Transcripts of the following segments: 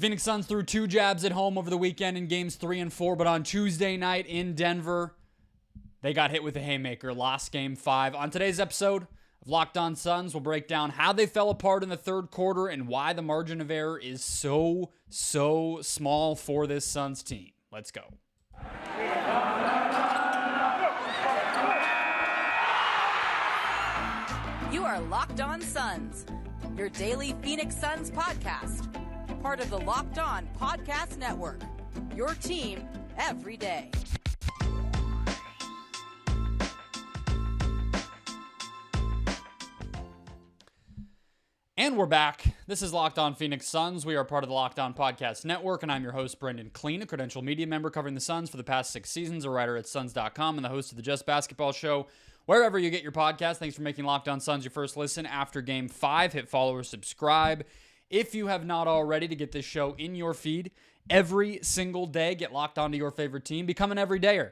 Phoenix Suns threw 2 jabs at home over the weekend in games 3 and 4, but on Tuesday night in Denver, they got hit with a haymaker, lost game 5. On today's episode of Locked On Suns, we'll break down how they fell apart in the third quarter and why the margin of error is so small for this Suns team. Let's go. You are Locked On Suns, your daily Phoenix Suns podcast. Part of the Locked On Podcast Network, your team every day. And we're back. This is Locked On Phoenix Suns. We are part of the Locked On Podcast Network, and I'm your host, Brendon Kleen, a credential media member covering the Suns for the past 6 seasons, a writer at Suns.com, and the host of the Just Basketball Show, wherever you get your podcast. Thanks for making Locked On Suns your first listen after Game 5. Hit follow or subscribe if you have not already to get this show in your feed every single day. Get locked onto your favorite team. Become an everydayer.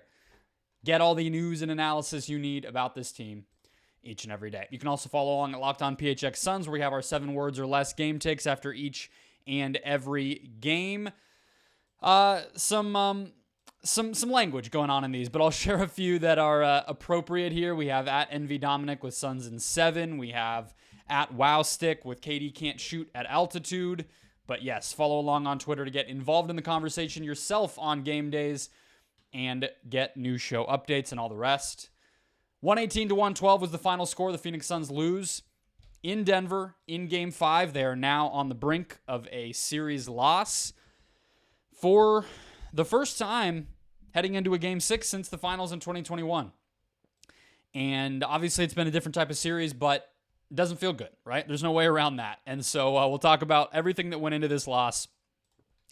Get all the news and analysis you need about this team each and every day. You can also follow along at Locked On PHX Suns, where we have our 7 words or less game takes after each and every game. Some language going on in these, but I'll share a few that are appropriate here. We have at NV Dominic with Suns in 7. We have at WowStick with KD can't shoot at altitude. But yes, follow along on Twitter to get involved in the conversation yourself on game days and get new show updates and all the rest. 118-112 was the final score. The Phoenix Suns lose in Denver in Game 5. They are now on the brink of a series loss for the first time heading into a Game 6 since the finals in 2021. And obviously it's been a different type of series, but it doesn't feel good, right? There's no way around that. And so we'll talk about everything that went into this loss,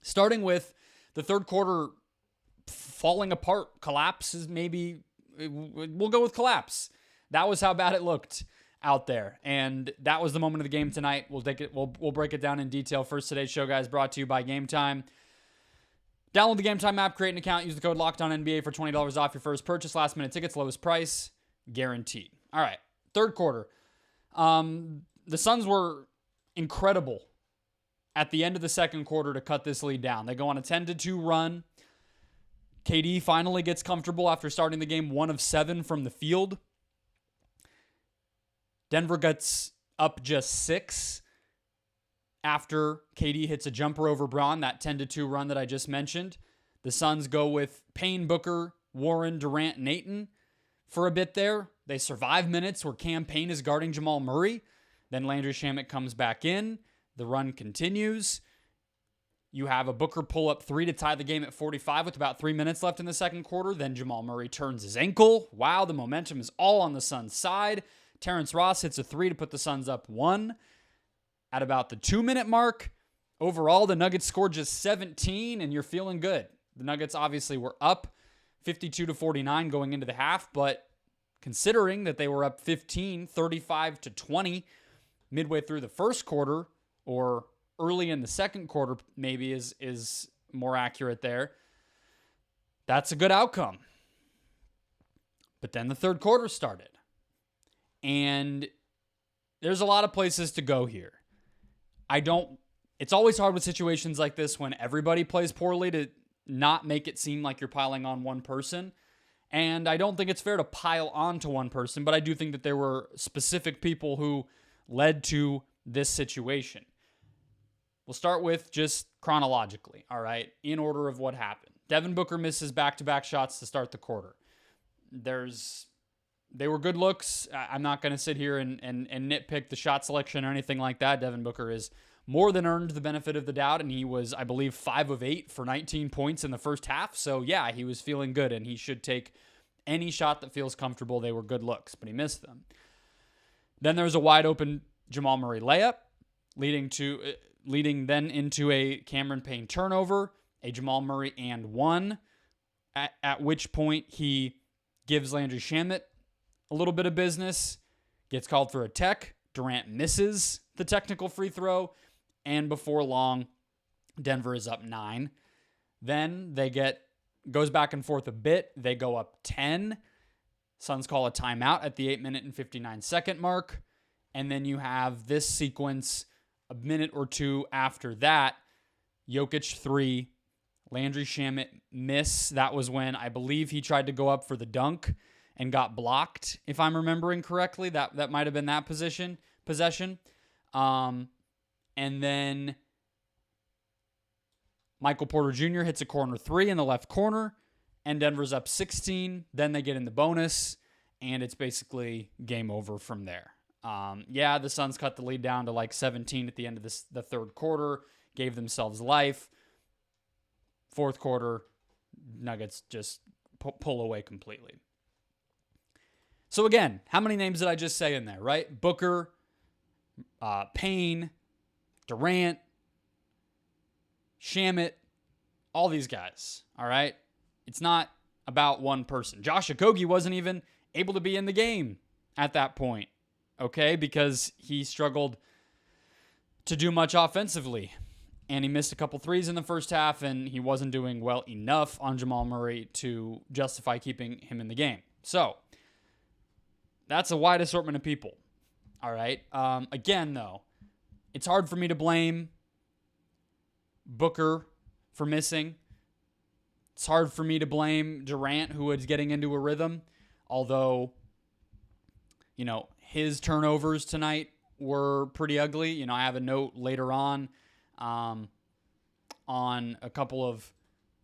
starting with the third quarter falling apart. Collapse is maybe, we'll go with collapse. That was how bad it looked out there. And that was the moment of the game tonight. We'll break it down in detail. First, today's show, guys, brought to you by Gametime. Download the Gametime app, create an account, use the code LOCKEDONNBA for $20 off your first purchase. Last minute tickets, lowest price, guaranteed. All right, third quarter. The Suns were incredible at the end of the second quarter to cut this lead down. They go on a 10-2 run. KD finally gets comfortable after starting the game 1 of 7 from the field. Denver gets up just 6 after KD hits a jumper over Braun, that 10-2 run that I just mentioned. The Suns go with Payne, Booker, Warren, Durant, and Ayton for a bit there. They survive minutes where Cam Payne is guarding Jamal Murray. Then Landry Shamet comes back in. The run continues. You have a Booker pull-up 3 to tie the game at 45 with about 3 minutes left in the second quarter. Then Jamal Murray turns his ankle. Wow, the momentum is all on the Suns' side. Terrence Ross hits a 3 to put the Suns up 1. At about the 2-minute mark, overall, the Nuggets scored just 17, and you're feeling good. The Nuggets obviously were up 52-49 going into the half, but considering that they were up 15, 35-20 midway through the first quarter, or early in the second quarter maybe is more accurate there, that's a good outcome. But then the third quarter started. And there's a lot of places to go here. It's always hard with situations like this when everybody plays poorly to not make it seem like you're piling on one person. And I don't think it's fair to pile on to one person, but I do think that there were specific people who led to this situation. We'll start with just chronologically, all right, in order of what happened. Devin Booker misses back-to-back shots to start the quarter. They were good looks. I'm not going to sit here and nitpick the shot selection or anything like that. Devin Booker is more than earned the benefit of the doubt, and he was, I believe, 5 of 8 for 19 points in the first half. So, yeah, he was feeling good, and he should take any shot that feels comfortable. They were good looks, but he missed them. Then there's a wide-open Jamal Murray layup, leading then into a Cameron Payne turnover, a Jamal Murray and 1, at which point he gives Landry Shamet a little bit of business, gets called for a tech. Durant misses the technical free throw, and before long, Denver is up 9. Then goes back and forth a bit. They go up 10. Suns call a timeout at the 8-minute and 59-second mark. And then you have this sequence a minute or two after that. Jokic 3, Landry Shamet miss. That was when I believe he tried to go up for the dunk and got blocked, if I'm remembering correctly. That might have been that possession. And then Michael Porter Jr. hits a corner 3 in the left corner, and Denver's up 16. Then they get in the bonus, and it's basically game over from there. The Suns cut the lead down to like 17 at the end of the third quarter, gave themselves life. Fourth quarter, Nuggets just pull away completely. So again, how many names did I just say in there, right? Booker, Payne, Durant, Shamet, all these guys, all right? It's not about one person. Josh Okogie wasn't even able to be in the game at that point, okay? Because he struggled to do much offensively. And he missed a couple threes in the first half, and he wasn't doing well enough on Jamal Murray to justify keeping him in the game. So, that's a wide assortment of people. All right? Again, though, it's hard for me to blame Booker for missing. It's hard for me to blame Durant, who was getting into a rhythm. Although, his turnovers tonight were pretty ugly. I have a note later on a couple of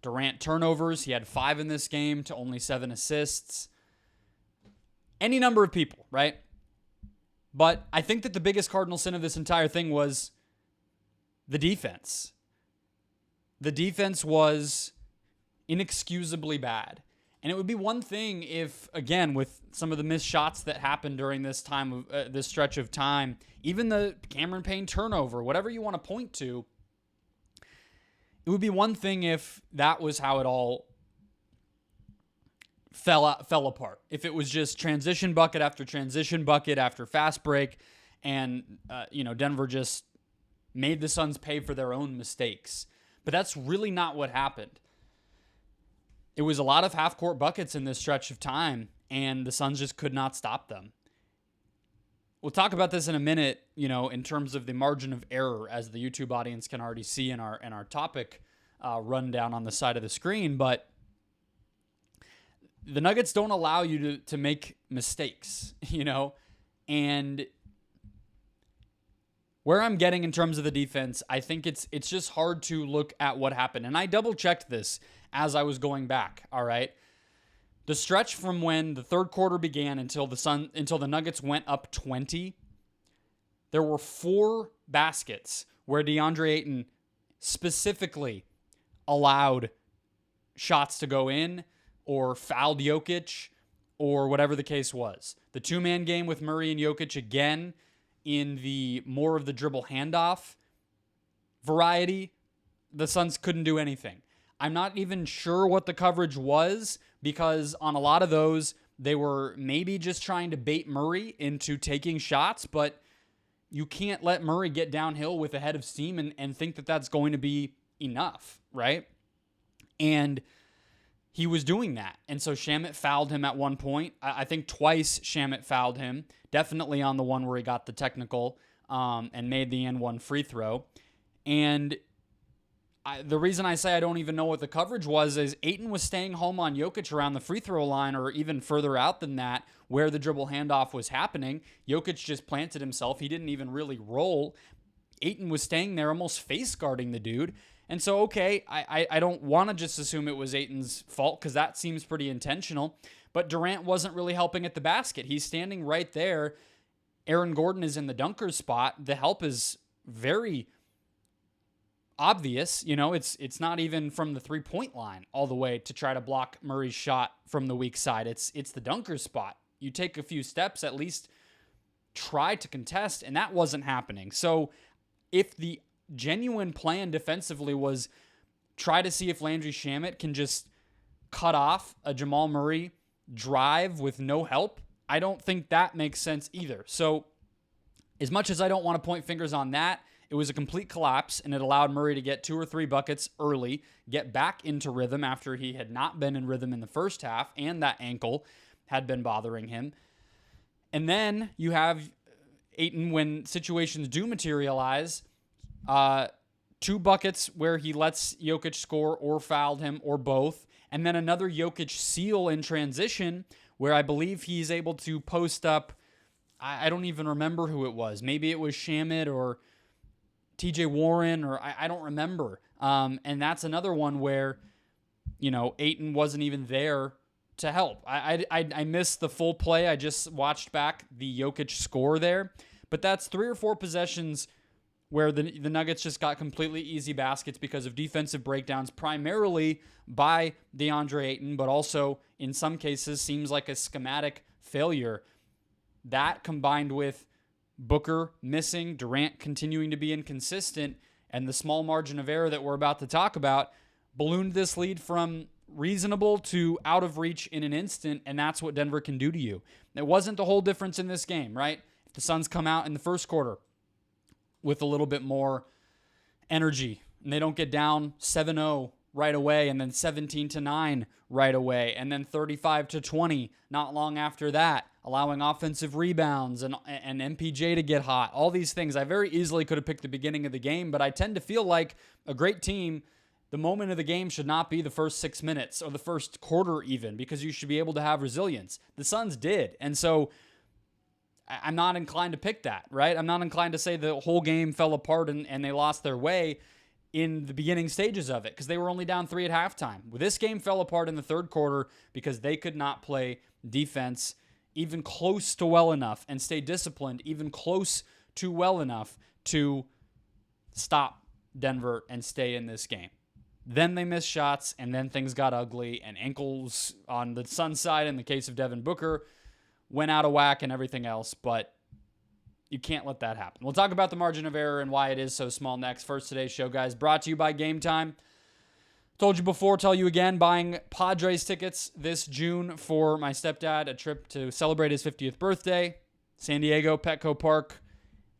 Durant turnovers. He had 5 in this game to only 7 assists. Any number of people, right? But I think that the biggest cardinal sin of this entire thing was the defense. The defense was inexcusably bad. And it would be one thing if, again, with some of the missed shots that happened during this time of this stretch of time, even the Cameron Payne turnover, whatever you want to point to, it would be one thing if that was how it all fell apart. If it was just transition bucket after fast break, and Denver just made the Suns pay for their own mistakes. But that's really not what happened. It was a lot of half-court buckets in this stretch of time, and the Suns just could not stop them. We'll talk about this in a minute, in terms of the margin of error, as the YouTube audience can already see in our topic rundown on the side of the screen. But the Nuggets don't allow you to make mistakes, and where I'm getting in terms of the defense, I think it's just hard to look at what happened. And I double-checked this as I was going back, all right? The stretch from when the third quarter began until the Nuggets went up 20, there were 4 baskets where Deandre Ayton specifically allowed shots to go in or fouled Jokic or whatever the case was. The 2-man game with Murray and Jokic again, in the more of the dribble handoff variety, the Suns couldn't do anything. I'm not even sure what the coverage was, because on a lot of those, they were maybe just trying to bait Murray into taking shots, but you can't let Murray get downhill with a head of steam and think that that's going to be enough, right? And he was doing that. And so Shamet fouled him at one point. I think twice Shamet fouled him. Definitely on the one where he got the technical and made the N1 free throw. And the reason I say I don't even know what the coverage was is Ayton was staying home on Jokic around the free throw line, or even further out than that, where the dribble handoff was happening. Jokic just planted himself. He didn't even really roll. Ayton was staying there almost face guarding the dude. And so, okay, I don't want to just assume it was Ayton's fault, because that seems pretty intentional. But Durant wasn't really helping at the basket. He's standing right there. Aaron Gordon is in the dunker spot. The help is very obvious. It's not even from the 3-point line all the way to try to block Murray's shot from the weak side. It's the dunker spot. You take a few steps, at least try to contest, and that wasn't happening. So if the genuine plan defensively was try to see if Landry Shamet can just cut off a Jamal Murray drive with no help, I don't think that makes sense either. So as much as I don't want to point fingers on that, it was a complete collapse, and it allowed Murray to get 2 or 3 buckets early, get back into rhythm after he had not been in rhythm in the first half, and that ankle had been bothering him. And then you have Ayton, when situations do materialize, 2 buckets where he lets Jokic score or fouled him or both, and then another Jokic steal in transition where I believe he's able to post up, I don't even remember who it was. Maybe it was Shamit or TJ Warren, or I don't remember. And that's another one where, Ayton wasn't even there to help. I missed the full play. I just watched back the Jokic score there. But that's 3 or 4 possessions where the Nuggets just got completely easy baskets because of defensive breakdowns, primarily by Deandre Ayton, but also in some cases seems like a schematic failure. That combined with Booker missing, Durant continuing to be inconsistent, and the small margin of error that we're about to talk about ballooned this lead from reasonable to out of reach in an instant, and that's what Denver can do to you. It wasn't the whole difference in this game, right? If the Suns come out in the first quarter with a little bit more energy and they don't get down 7-0 right away and then 17-9 right away and then 35-20 not long after that, allowing offensive rebounds and MPJ to get hot, all these things. I very easily could have picked the beginning of the game, but I tend to feel like a great team, the moment of the game should not be the first 6 minutes or the first quarter even, because you should be able to have resilience. The Suns did. And so I'm not inclined to pick that, right? I'm not inclined to say the whole game fell apart and they lost their way in the beginning stages of it because they were only down 3 at halftime. Well, this game fell apart in the third quarter because they could not play defense even close to well enough and stay disciplined even close to well enough to stop Denver and stay in this game. Then they missed shots, and then things got ugly, and ankles on the Suns side in the case of Devin Booker went out of whack and everything else, but you can't let that happen. We'll talk about the margin of error and why it is so small next. First, today's show, guys, brought to you by Gametime. Told you before, tell you again, buying Padres tickets this June for my stepdad, a trip to celebrate his 50th birthday. San Diego, Petco Park.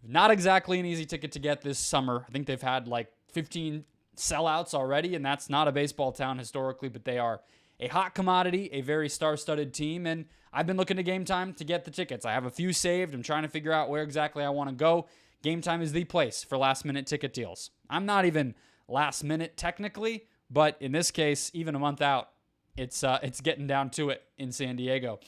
Not exactly an easy ticket to get this summer. I think they've had like 15 sellouts already, and that's not a baseball town historically, but they are a hot commodity, a very star-studded team, and I've been looking to Gametime to get the tickets. I have a few saved. I'm trying to figure out where exactly I want to go. Gametime is the place for last-minute ticket deals. I'm not even last-minute technically, but in this case, even a month out, it's getting down to it in San Diego.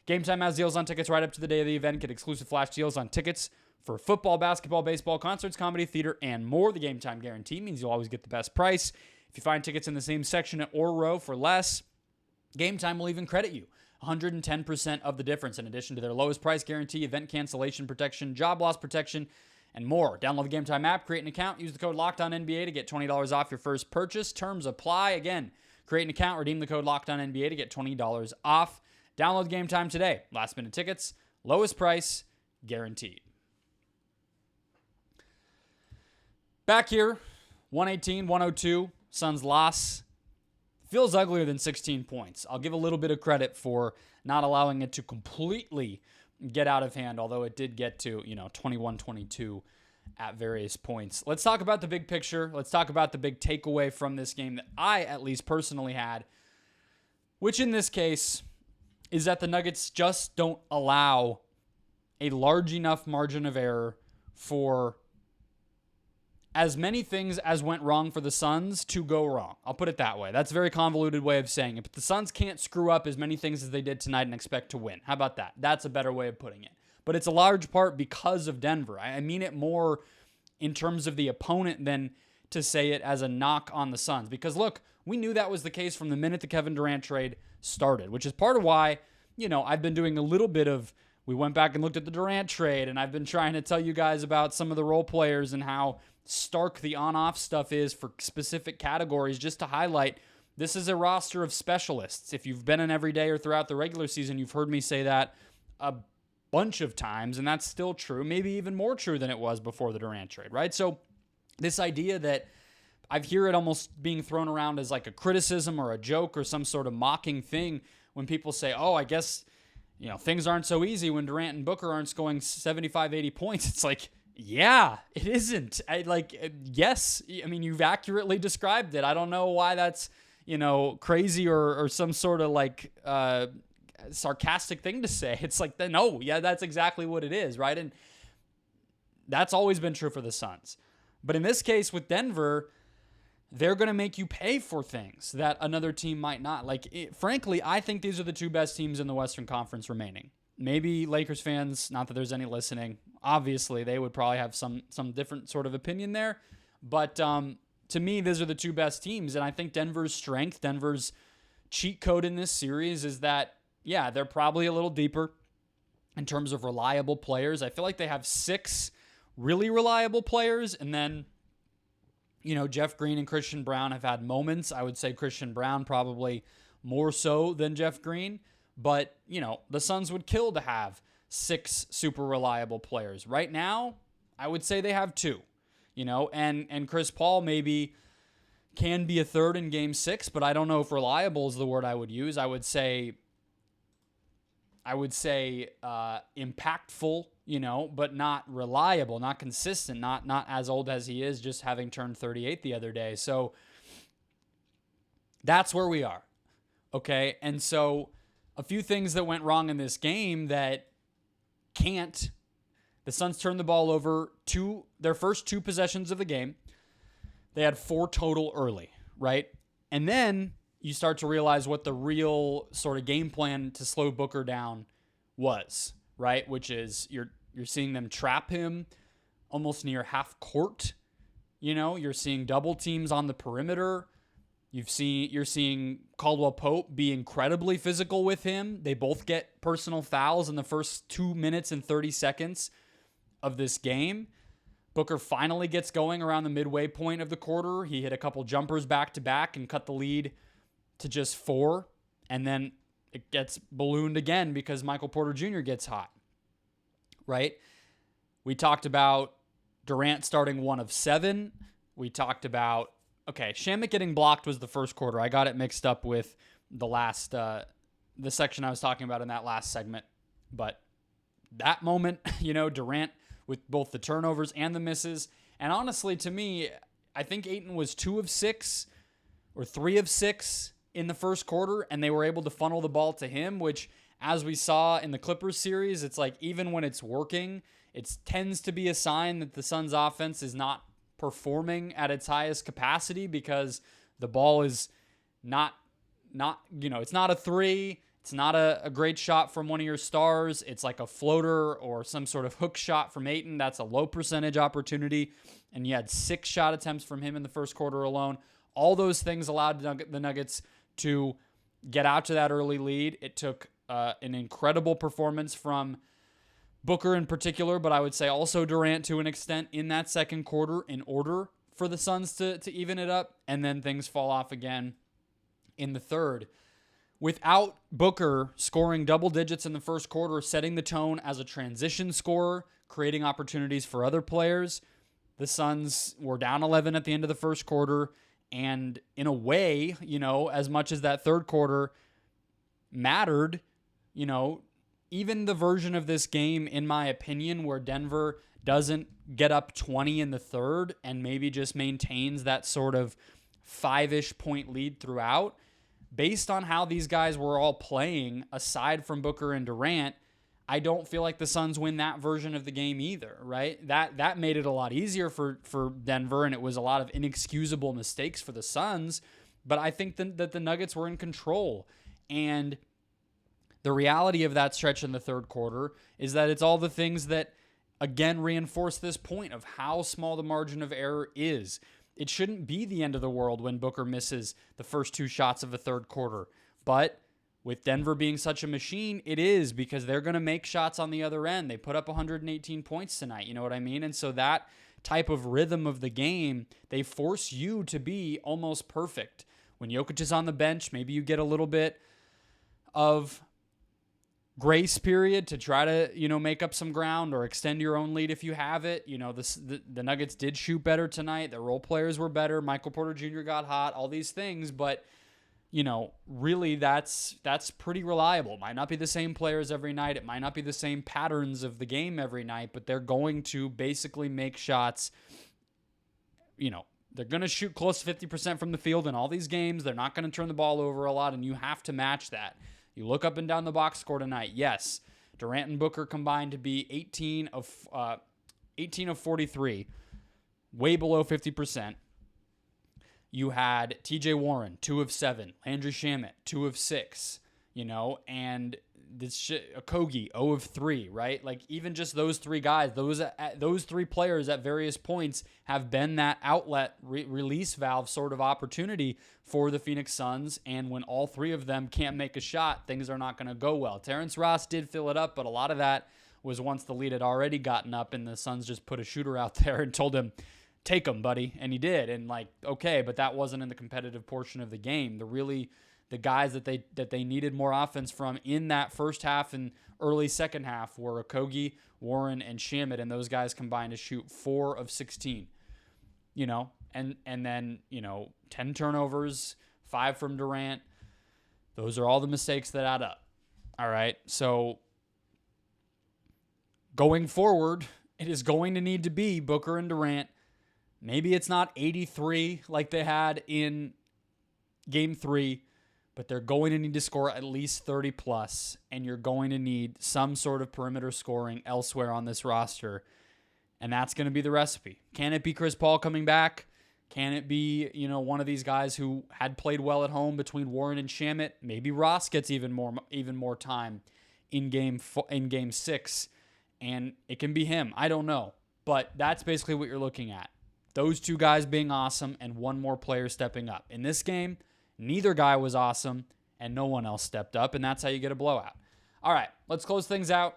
Gametime has deals on tickets right up to the day of the event. Get exclusive flash deals on tickets for football, basketball, baseball, concerts, comedy, theater, and more. The Gametime guarantee means you'll always get the best price. If you find tickets in the same section or row for less, Gametime will even credit you 110% of the difference in addition to their lowest price guarantee, event cancellation protection, job loss protection, and more. Download the Gametime app, create an account, use the code LOCKEDONNBA to get $20 off your first purchase. Terms apply. Again, create an account, redeem the code LOCKEDONNBA to get $20 off. Download Gametime today. Last minute tickets, lowest price, guaranteed. Back here, 118-102, Suns loss. Feels uglier than 16 points. I'll give a little bit of credit for not allowing it to completely get out of hand, although it did get to, 21-22 at various points. Let's talk about the big picture. Let's talk about the big takeaway from this game that I, at least personally, had, which in this case is that the Nuggets just don't allow a large enough margin of error for as many things as went wrong for the Suns to go wrong. I'll put it that way. That's a very convoluted way of saying it. But the Suns can't screw up as many things as they did tonight and expect to win. How about that? That's a better way of putting it. But it's a large part because of Denver. I mean it more in terms of the opponent than to say it as a knock on the Suns. Because look, we knew that was the case from the minute the Kevin Durant trade started, which is part of why, I've been doing a little bit of, we went back and looked at the Durant trade, and I've been trying to tell you guys about some of the role players and how stark the on-off stuff is for specific categories, just to highlight this is a roster of specialists. If you've been in every day or throughout the regular season, you've heard me say that a bunch of times, and that's still true, maybe even more true than it was before the Durant trade, right? So this idea that I hear it almost being thrown around as like a criticism or a joke or some sort of mocking thing when people say, oh, I guess, things aren't so easy when Durant and Booker aren't scoring 75, 80 points. It's like, yeah, it isn't. Yes. I mean, you've accurately described it. I don't know why that's, crazy or some sort of sarcastic thing to say. It's like, no, yeah, that's exactly what it is, right? And that's always been true for the Suns. But in this case with Denver, they're going to make you pay for things that another team might not. Frankly, I think these are the two best teams in the Western Conference remaining. Maybe Lakers fans, not that there's any listening, obviously they would probably have some different sort of opinion there. But to me, these are the two best teams. And I think Denver's strength, Denver's cheat code in this series is that, yeah, they're probably a little deeper in terms of reliable players. I feel like they have 6 really reliable players, and then Jeff Green and Christian Brown have had moments. I would say Christian Brown probably more so than Jeff Green. But, the Suns would kill to have 6 super reliable players. Right now, I would say they have 2. And Chris Paul maybe can be a third in Game 6, but I don't know if reliable is the word I would use. I would say impactful, but not reliable, not consistent, not as old as he is, just having turned 38 the other day. So that's where we are. Okay. And so a few things that went wrong in this game that the Suns turned the ball over their first 2 possessions of the game. They had 4 total early, right? And then you start to realize what the real sort of game plan to slow Booker down was, right? Which is you're seeing them trap him almost near half court. You're seeing double teams on the perimeter. You're seeing Caldwell Pope be incredibly physical with him. They both get personal fouls in the first 2 minutes and 30 seconds of this game. Booker finally gets going around the midway point of the quarter. He hit a couple jumpers back to back and cut the lead to just 4. And then it gets ballooned again because Michael Porter Jr. gets hot, right? We talked about Durant starting 1 of 7. We talked about, Shamet getting blocked was the first quarter. I got it mixed up with the section I was talking about in that last segment. But that moment, Durant with both the turnovers and the misses. And honestly, to me, I think Ayton was 2 of 6 or 3 of 6 in the first quarter, and they were able to funnel the ball to him, which, as we saw in the Clippers series, it's like even when it's working, it tends to be a sign that the Suns offense is not performing at its highest capacity because the ball is not it's not a 3. It's not a great shot from one of your stars. It's like a floater or some sort of hook shot from Ayton. That's a low percentage opportunity. And you had 6 shot attempts from him in the first quarter alone. All those things allowed the Nuggets to get out to that early lead. It took an incredible performance from Booker in particular, but I would say also Durant to an extent in that second quarter in order for the Suns to even it up. And then things fall off again in the third. Without Booker scoring double digits in the first quarter, setting the tone as a transition scorer, creating opportunities for other players, the Suns were down 11 at the end of the first quarter. And in a way, as much as that third quarter mattered, even the version of this game, in my opinion, where Denver doesn't get up 20 in the third and maybe just maintains that sort of 5-ish point lead throughout, based on how these guys were all playing, aside from Booker and Durant, I don't feel like the Suns win that version of the game either, right? That made it a lot easier for Denver, and it was a lot of inexcusable mistakes for the Suns, but I think that the Nuggets were in control. And the reality of that stretch in the third quarter is that it's all the things that, again, reinforce this point of how small the margin of error is. It shouldn't be the end of the world when Booker misses the first 2 shots of the third quarter. But with Denver being such a machine, it is, because they're going to make shots on the other end. They put up 118 points tonight, you know what I mean? And so that type of rhythm of the game, they force you to be almost perfect. When Jokic is on the bench, maybe you get a little bit of grace period to try to, make up some ground or extend your own lead if you have it. The Nuggets did shoot better tonight. Their role players were better. Michael Porter Jr. got hot, all these things, but really that's pretty reliable. It might not be the same players every night. It might not be the same patterns of the game every night, but they're going to basically make shots. They're going to shoot close to 50% from the field in all these games. They're not going to turn the ball over a lot, and you have to match that. You look up and down the box score tonight. Yes, Durant and Booker combined to be 18 of 43. way below 50%. You had TJ Warren, 2 of 7. Landry Shamet, 2 of 6. And this Okogie, 0 of 3, right? Like, even just those 3 guys, those 3 players at various points have been that outlet release valve sort of opportunity for the Phoenix Suns. And when all 3 of them can't make a shot, things are not going to go well. Terrence Ross did fill it up, but a lot of that was once the lead had already gotten up and the Suns just put a shooter out there and told him, take him, buddy. And he did. And okay, but that wasn't in the competitive portion of the game. The guys that they needed more offense from in that first half and early second half were Okogie, Warren, and Shamet, and those guys combined to shoot 4 of 16. And then 10 turnovers, 5 from Durant. Those are all the mistakes that add up. All right, so going forward, it is going to need to be Booker and Durant. Maybe it's not 83 like they had in Game 3, but they're going to need to score at least 30 plus, and you're going to need some sort of perimeter scoring elsewhere on this roster, and that's going to be the recipe. Can it be Chris Paul coming back? Can it be, one of these guys who had played well at home between Warren and Shamet? Maybe Ross gets even more time in game 6, and it can be him. I don't know, but that's basically what you're looking at. Those 2 guys being awesome and one more player stepping up. In this game, neither guy was awesome, and no one else stepped up, and that's how you get a blowout. All right, let's close things out.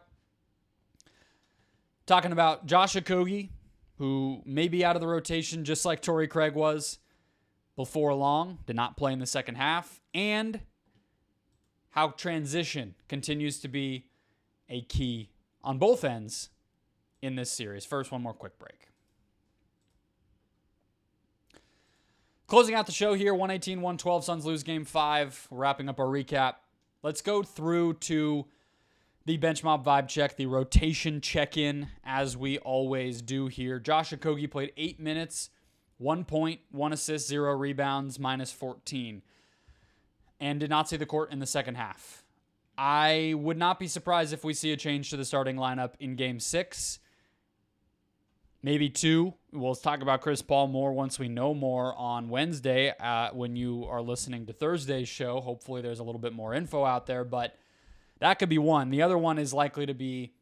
Talking about Josh Okogie, who may be out of the rotation just like Torrey Craig was before long, did not play in the second half, and how transition continues to be a key on both ends in this series. First, one more quick break. Closing out the show here, 118-112, Suns lose Game 5. We're wrapping up our recap. Let's go through to the bench mob vibe check, the rotation check-in, as we always do here. Josh Okogie played 8 minutes, 1 point, 1 assist, 0 rebounds, minus 14, and did not see the court in the second half. I would not be surprised if we see a change to the starting lineup in Game 6. Maybe 2. We'll talk about Chris Paul more once we know more on Wednesday when you are listening to Thursday's show. Hopefully there's a little bit more info out there, but that could be one. The other one is likely to be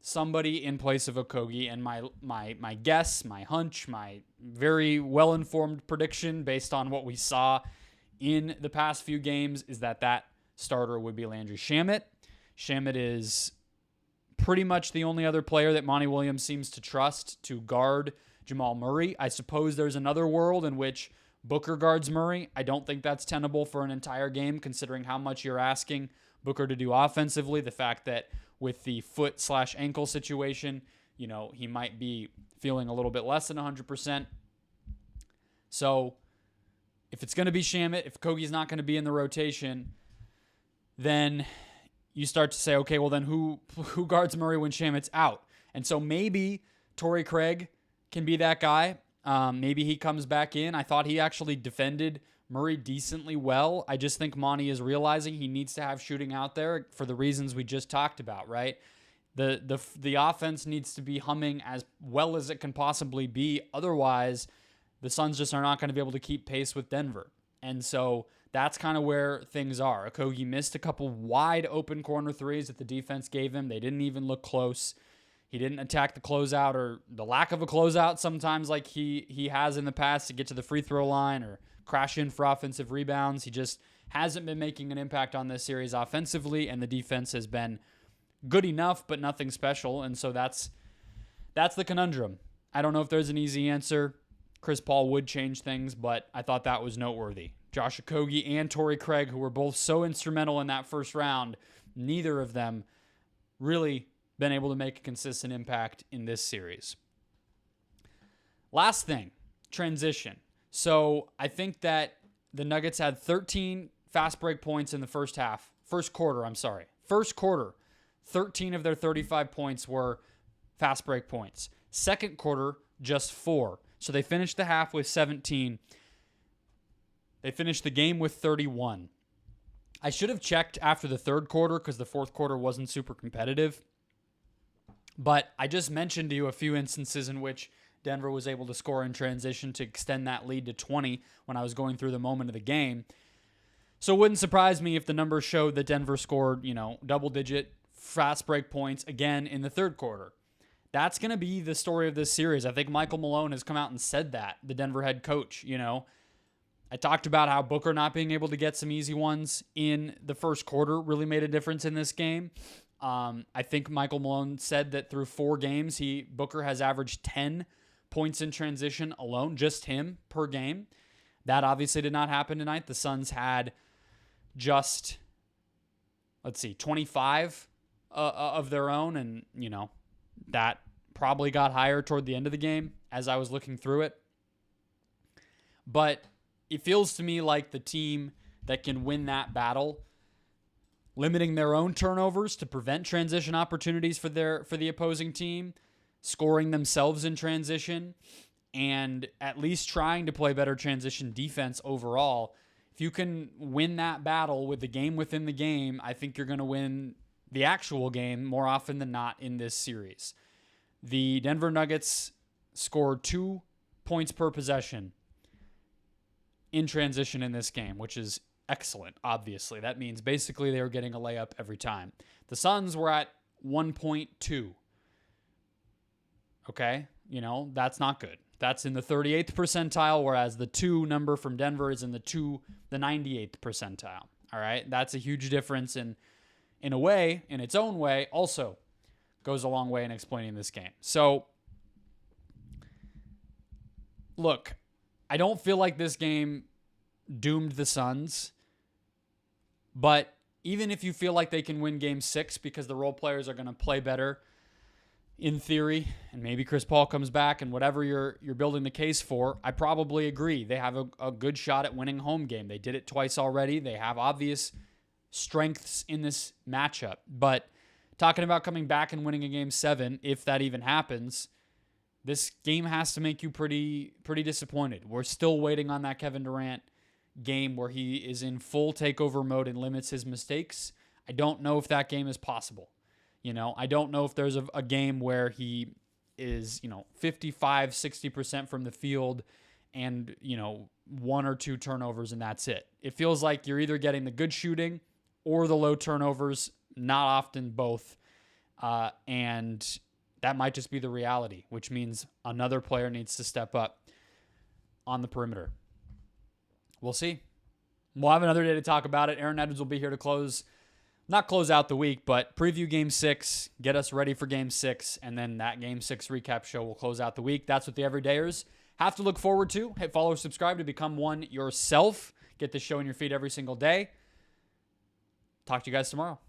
somebody in place of Okogie, and my guess, my hunch, my very well-informed prediction based on what we saw in the past few games is that starter would be Landry Shamet. Shamet is pretty much the only other player that Monty Williams seems to trust to guard Jamal Murray. I suppose there's another world in which Booker guards Murray. I don't think that's tenable for an entire game, considering how much you're asking Booker to do offensively. The fact that with the foot/ankle situation, he might be feeling a little bit less than 100%. So if it's going to be Shamet, if Okogie's not going to be in the rotation, then you start to say, okay, well then who guards Murray when Shamet's out? And so maybe Torrey Craig can be that guy. Maybe he comes back in. I thought he actually defended Murray decently well. I just think Monty is realizing he needs to have shooting out there for the reasons we just talked about, right? The offense needs to be humming as well as it can possibly be. Otherwise, the Suns just are not going to be able to keep pace with Denver. And so that's kind of where things are. Okogie missed a couple wide open corner threes that the defense gave him. They didn't even look close. He didn't attack the closeout or the lack of a closeout sometimes like he has in the past to get to the free throw line or crash in for offensive rebounds. He just hasn't been making an impact on this series offensively, and the defense has been good enough, but nothing special. And so that's the conundrum. I don't know if there's an easy answer. Chris Paul would change things, but I thought that was noteworthy. Josh Okogie and Torrey Craig, who were both so instrumental in that first round, neither of them really been able to make a consistent impact in this series. Last thing, transition. So I think that the Nuggets had 13 fast break points in the first quarter, 13 of their 35 points were fast break points. Second quarter, just 4. So they finished the half with 17. They finished the game with 31. I should have checked after the third quarter because the fourth quarter wasn't super competitive. But I just mentioned to you a few instances in which Denver was able to score in transition to extend that lead to 20 when I was going through the moment of the game. So it wouldn't surprise me if the numbers showed that Denver scored, double-digit fast break points again in the third quarter. That's going to be the story of this series. I think Michael Malone has come out and said that, the Denver head coach. I talked about how Booker not being able to get some easy ones in the first quarter really made a difference in this game. I think Michael Malone said that through 4 games, Booker has averaged 10 points in transition alone, just him per game. That obviously did not happen tonight. The Suns had just, 25 of their own, and, that probably got higher toward the end of the game as I was looking through it. But it feels to me like the team that can win that battle, limiting their own turnovers to prevent transition opportunities for the opposing team, scoring themselves in transition, and at least trying to play better transition defense overall. If you can win that battle with the game within the game, I think you're going to win the actual game more often than not in this series. The Denver Nuggets scored 2 points per possession in transition in this game, which is excellent, obviously. That means basically they were getting a layup every time. The Suns were at 1.2. Okay? That's not good. That's in the 38th percentile, whereas the 2 number from Denver is in the 98th percentile. All right? That's a huge difference, and in its own way, also goes a long way in explaining this game. So, look, I don't feel like this game doomed the Suns, but even if you feel like they can win Game 6 because the role players are going to play better, in theory, and maybe Chris Paul comes back and whatever you're building the case for, I probably agree. They have a good shot at winning home game. They did it twice already. They have obvious strengths in this matchup. But talking about coming back and winning a Game 7, if that even happens, this game has to make you pretty disappointed. We're still waiting on that Kevin Durant game where he is in full takeover mode and limits his mistakes. I don't know if that game is possible. I don't know if there's a game where he is, 55, 60% from the field and, 1 or 2 turnovers and that's it. It feels like you're either getting the good shooting or the low turnovers, not often both. And that might just be the reality, which means another player needs to step up on the perimeter. We'll see. We'll have another day to talk about it. Aaron Edwards will be here to not close out the week, but preview Game 6, get us ready for Game 6, and then that Game 6 recap show will close out the week. That's what the Everydayers have to look forward to. Hit follow or subscribe to become one yourself. Get this show in your feed every single day. Talk to you guys tomorrow.